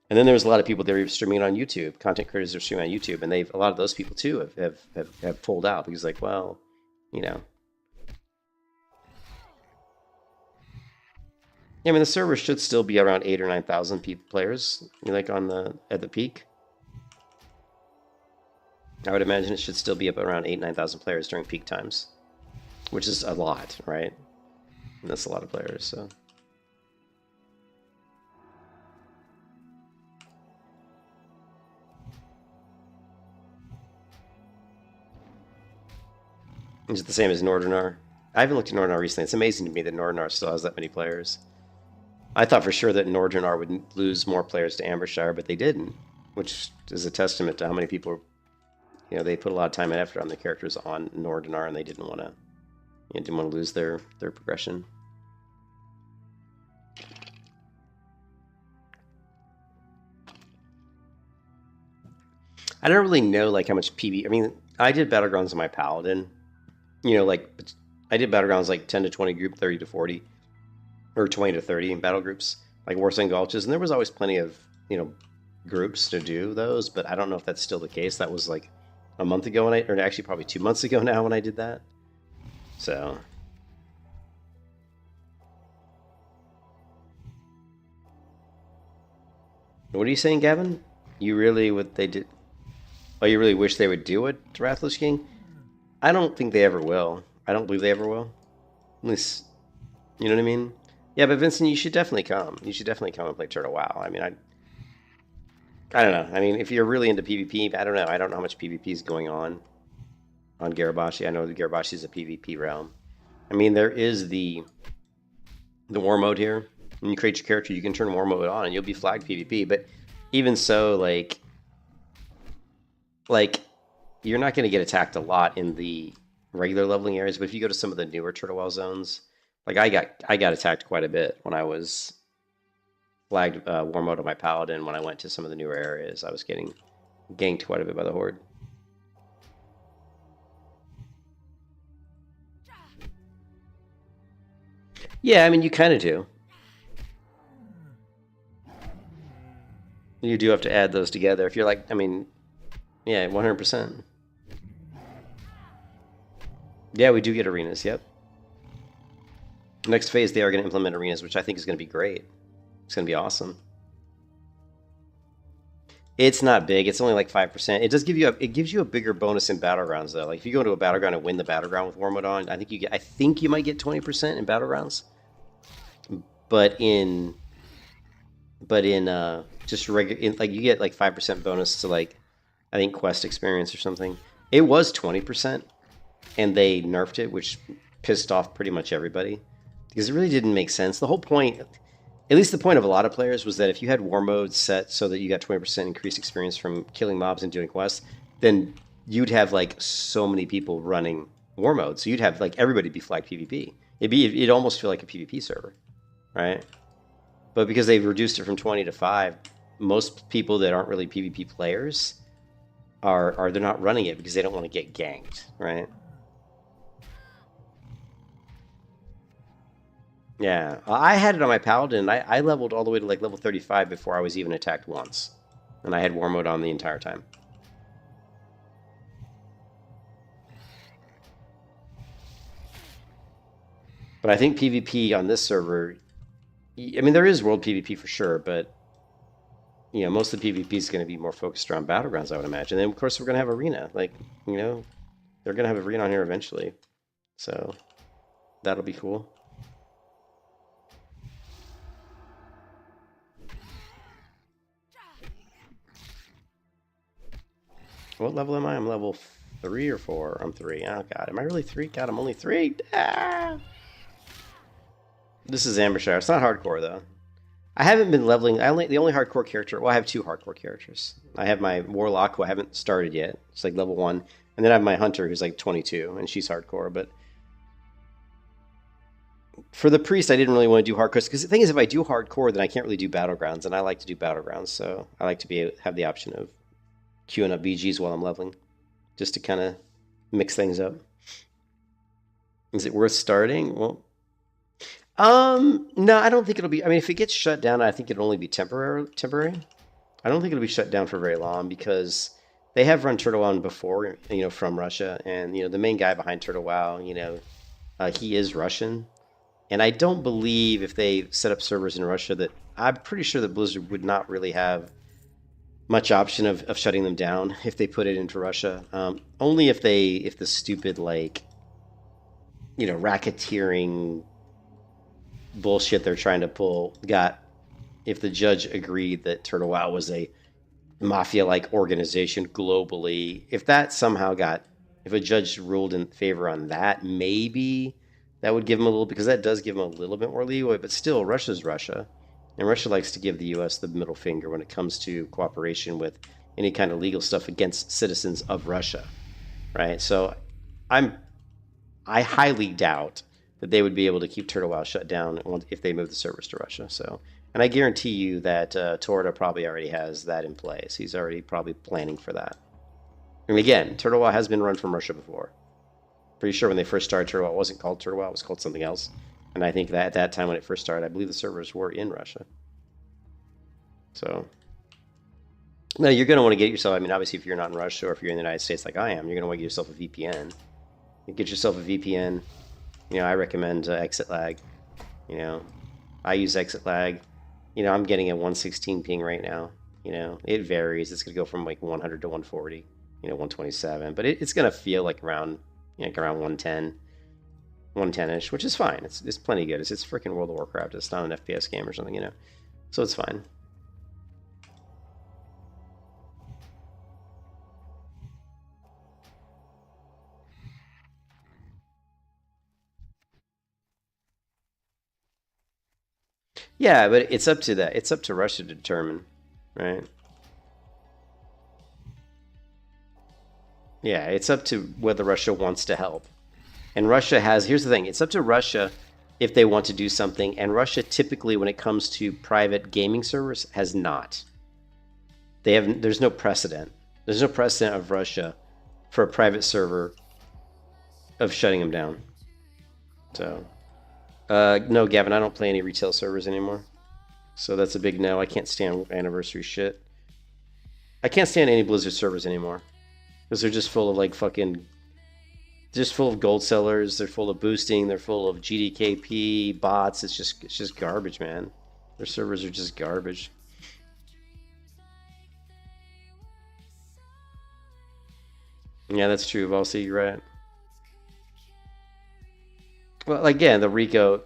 And then there was a lot of people that were streaming on YouTube, content creators are streaming on YouTube, and a lot of those people too have pulled out because well, Yeah, I mean the server should still be around 8,000 or 9,000 players, like at the peak. I would imagine it should still be up around 8,000 9,000 players during peak times, which is a lot, right? And that's a lot of players, so. Is it the same as Nordinar? I haven't looked at Nordinar recently. It's amazing to me that Nordinar still has that many players. I thought for sure that Nordinar would lose more players to AmberShire, but they didn't, which is a testament to how many people, they put a lot of time and effort on the characters on Nordinar, and they didn't want to lose their progression. I don't really know how much PB. I mean, I did Battlegrounds on my Paladin. I did Battlegrounds 10 to 20 group, 30 to 40, or 20 to 30 in battle groups, like Warsong Gulches, and there was always plenty of, groups to do those, but I don't know if that's still the case. That was like a month ago or actually probably 2 months ago now when I did that. So. What are you saying, Gavin? You really did? Oh, you really wish they would do it to Wrathlich King? I don't think they ever will. I don't believe they ever will. At least, you know what I mean? Yeah, but Vincent, you should definitely come. You should definitely come and play Turtle WoW. I mean, I don't know. I mean, if you're really into PvP, I don't know. I don't know how much PvP is going on Garabashi. I know that Garabashi is a PvP realm. I mean, there is the war mode here. When you create your character, you can turn war mode on, and you'll be flagged PvP. But even so, you're not going to get attacked a lot in the regular leveling areas, but if you go to some of the newer Turtle WoW zones, I got attacked quite a bit when I was flagged war mode on my Paladin. When I went to some of the newer areas, I was getting ganked quite a bit by the Horde. Yeah, I mean, you kind of do. You do have to add those together. If you're I mean, yeah, 100%. Yeah, we do get arenas, yep. Next phase, they are going to implement arenas, which I think is going to be great. It's going to be awesome. It's not big. It's only 5%. It does give you it gives you a bigger bonus in Battlegrounds, though. If you go into a Battleground and win the Battleground with War Mode on, I think you might get 20% in Battlegrounds. But in just regular, you get 5% bonus to I think quest experience or something. It was 20%, and they nerfed it, which pissed off pretty much everybody because it really didn't make sense. The whole point, at least the point of a lot of players, was that if you had war mode set so that you got 20% increased experience from killing mobs and doing quests, then you'd have so many people running war mode. So you'd have everybody be flagged PvP. It'd almost feel like a PvP server, right? But because they've reduced it from 20 to 5, most people that aren't really PvP players they're not running it because they don't want to get ganked, right? Yeah, I had it on my paladin. I leveled all the way to like level 35 before I was even attacked once, and I had war mode on the entire time. But I think PvP on this server, I mean, there is world PvP for sure, but you know, most of the PvP is going to be more focused around battlegrounds, I would imagine. And of course, we're going to have arena. Like, you know, they're going to have arena on here eventually, so that'll be cool. What level am I? I'm level 3 or 4. I'm 3. Oh god, am I really 3? God, I'm only 3. Ah! This is AmberShire. It's not hardcore though. I haven't been leveling. The only hardcore character. Well, I have 2 hardcore characters. I have my Warlock, who I haven't started yet. It's like level 1, and then I have my Hunter, who's like 22, and she's hardcore. But for the priest, I didn't really want to do hardcore because the thing is, if I do hardcore, then I can't really do battlegrounds, and I like to do battlegrounds, so I like to have the option of queuing up BGs while I'm leveling, just to kind of mix things up. Is it worth starting? Well, no, I don't think it'll be. I mean, if it gets shut down, I think it'll only be temporary. I don't think it'll be shut down for very long because they have run Turtle WoW before, you know, from Russia, and you know the main guy behind Turtle WoW, you know, he is Russian, and I don't believe if they set up servers in Russia that I'm pretty sure that Blizzard would not really have much option of shutting them down if they put it into Russia. Only if the stupid, like, you know, racketeering bullshit they're trying to pull if the judge agreed that Turtle WoW was a mafia-like organization globally, if a judge ruled in favor on that, maybe that would give them a little, because that does give them a little bit more leeway, but still, Russia's Russia. And Russia likes to give the U.S. the middle finger when it comes to cooperation with any kind of legal stuff against citizens of Russia, right? So I highly doubt that they would be able to keep Turtle WoW shut down if they move the servers to Russia. So, and I guarantee you that Torda probably already has that in place. He's already probably planning for that. And again, Turtle WoW has been run from Russia before. Pretty sure when they first started Turtle WoW, it wasn't called Turtle WoW, it was called something else. And I think that at that time when it first started, I believe the servers were in Russia. So, no, you're going to want to get yourself, I mean, obviously if you're not in Russia or if you're in the United States like I am, you're going to want to get yourself a VPN. You get yourself a VPN. You know, I recommend Exit Lag. You know, I use Exit Lag. You know, I'm getting a 116 ping right now. You know, it varies. It's going to go from like 100 to 140, you know, 127. But it's going to feel like around, you know, like around 110. 110-ish, which is fine. It's plenty good. It's freaking World of Warcraft. It's not an FPS game or something, you know. So it's fine. Yeah, but it's up to that. It's up to Russia to determine, right? Yeah, it's up to whether Russia wants to help. And Russia here's the thing, it's up to Russia if they want to do something, and Russia typically, when it comes to private gaming servers, has not. There's no precedent. There's no precedent of Russia for a private server of shutting them down. So, no, Gavin, I don't play any retail servers anymore. So that's a big no. I can't stand anniversary shit. I can't stand any Blizzard servers anymore. Because they're just full of like fucking... just full of gold sellers. They're full of boosting. They're full of GDKP bots. It's just garbage, man. Their servers are just garbage. Yeah, that's true, Valsy. You're right. Well, again, the Rico.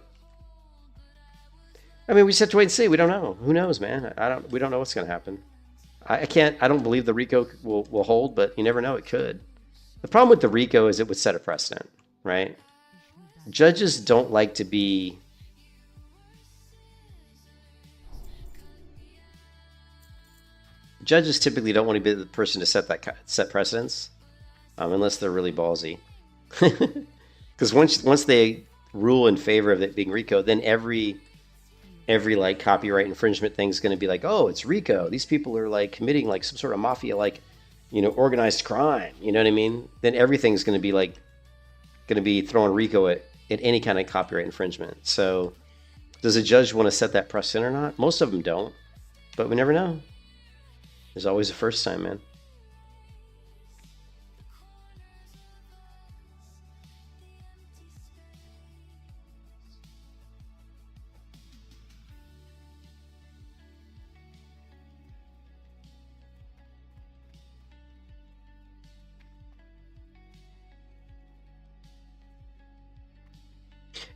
I mean, we just have to wait and see. We don't know. Who knows, man? We don't know what's going to happen. I don't believe the Rico will hold, but you never know. It could. The problem with the RICO is it would set a precedent, right? Judges don't like to be... Judges typically don't want to be the person to set precedents, unless they're really ballsy. Because once they rule in favor of it being RICO, then every like copyright infringement thing is going to be like, oh, it's RICO. These people are like committing like some sort of mafia like, you know, organized crime. You know what I mean? Then everything's going to be throwing RICO at any kind of copyright infringement. So Does a judge want to set that precedent or not? Most of them don't, but we never know. There's always a first time, man.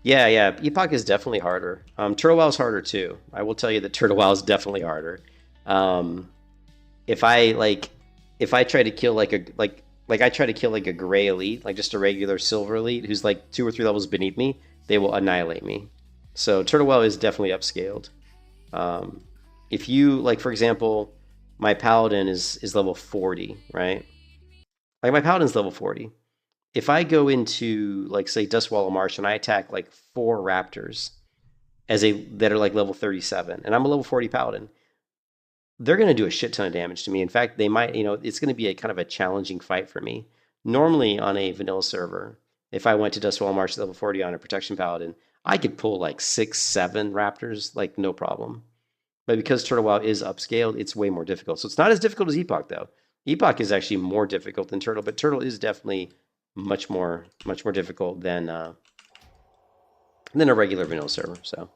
Yeah, yeah. Epoch is definitely harder. Turtle WoW is harder too. I will tell you that Turtle WoW is definitely harder. Um, if I like, if I try to kill like I try to kill like a gray elite, like just a regular silver elite who's like 2 or 3 levels beneath me, they will annihilate me. So Turtle WoW is definitely upscaled. Um, if you like, for example, my paladin is level 40, right? Like my paladin's level 40. If I go into like say Dustwall Marsh and I attack like 4 raptors as a that are like level 37, and I'm a level 40 paladin, they're going to do a shit ton of damage to me. In fact, they might, it's going to be a kind of a challenging fight for me. Normally on a vanilla server, if I went to Dustwall Marsh level 40 on a protection paladin, I could pull like 6, 7 raptors, like no problem. But because Turtle WoW is upscaled, it's way more difficult. So it's not as difficult as Epoch though. Epoch is actually more difficult than Turtle, but Turtle is definitely much more difficult than a regular vanilla server. So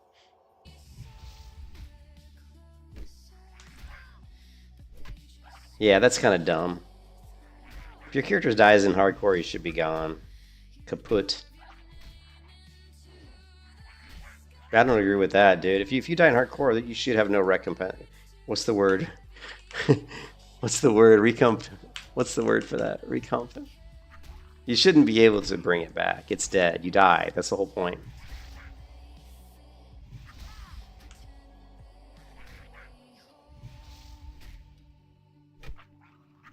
yeah, that's kind of dumb. If your character dies in hardcore, you should be gone. Kaput. I don't agree with that, dude. If you die in hardcore, you should have no recompense. What's the word? What's the word? Recomp. What's the word for that? Recomp. You shouldn't be able to bring it back. It's dead. You die. That's the whole point.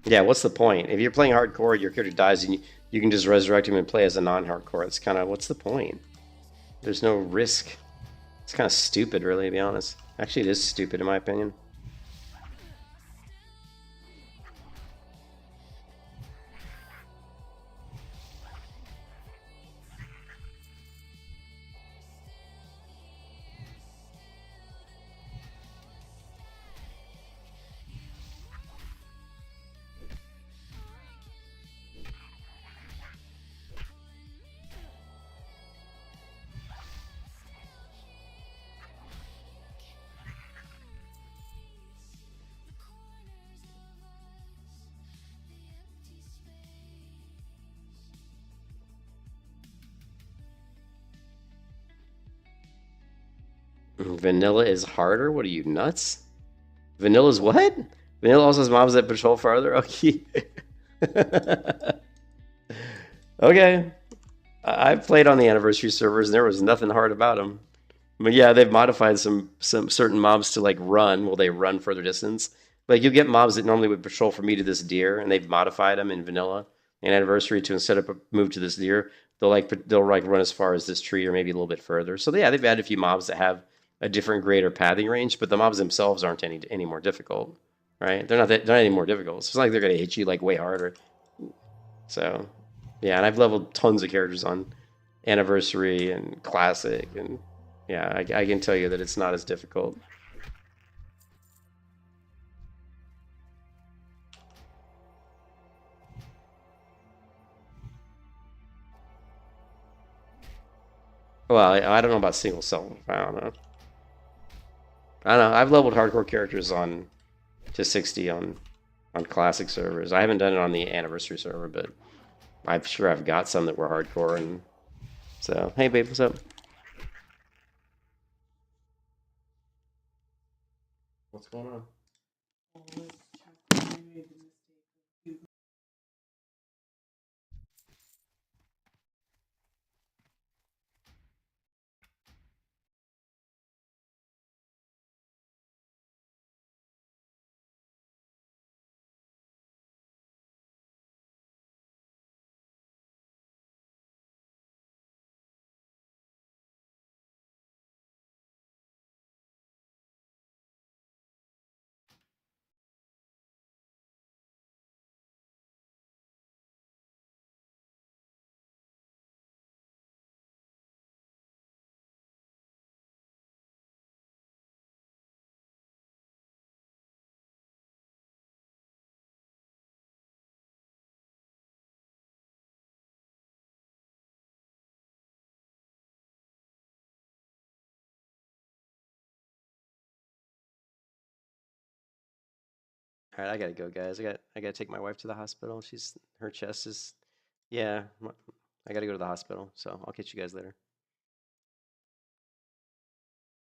Yeah, what's the point? If you're playing hardcore, your character dies, and you can just resurrect him and play as a non-hardcore. It's kind of, what's the point? There's no risk. It's kind of stupid, really, to be honest. Actually, it is stupid, in my opinion. Vanilla is harder? What are you, nuts? Vanilla's what? Vanilla also has mobs that patrol farther? Okay. Okay. I've played on the anniversary servers and there was nothing hard about them. But yeah, they've modified some certain mobs to like run. Well, they run further distance. Like you get mobs that normally would patrol from me to this deer, and they've modified them in vanilla and anniversary to instead of move to this deer, they'll like run as far as this tree or maybe a little bit further. So yeah, they've added a few mobs that have a different grade or pathing range, but the mobs themselves aren't any more difficult, right? They're not any more difficult. So it's not like they're gonna hit you like way harder. So yeah, and I've leveled tons of characters on anniversary and classic, and yeah, I can tell you that it's not as difficult. Well, I don't know about single self. I don't know. I don't know. I've leveled hardcore characters on to 60 on classic servers. I haven't done it on the anniversary server, but I'm sure I've got some that were hardcore. And so, hey, babe, what's up? What's going on? All right, I gotta go, guys. I gotta take my wife to the hospital. Her chest is, yeah. I gotta go to the hospital. So I'll catch you guys later.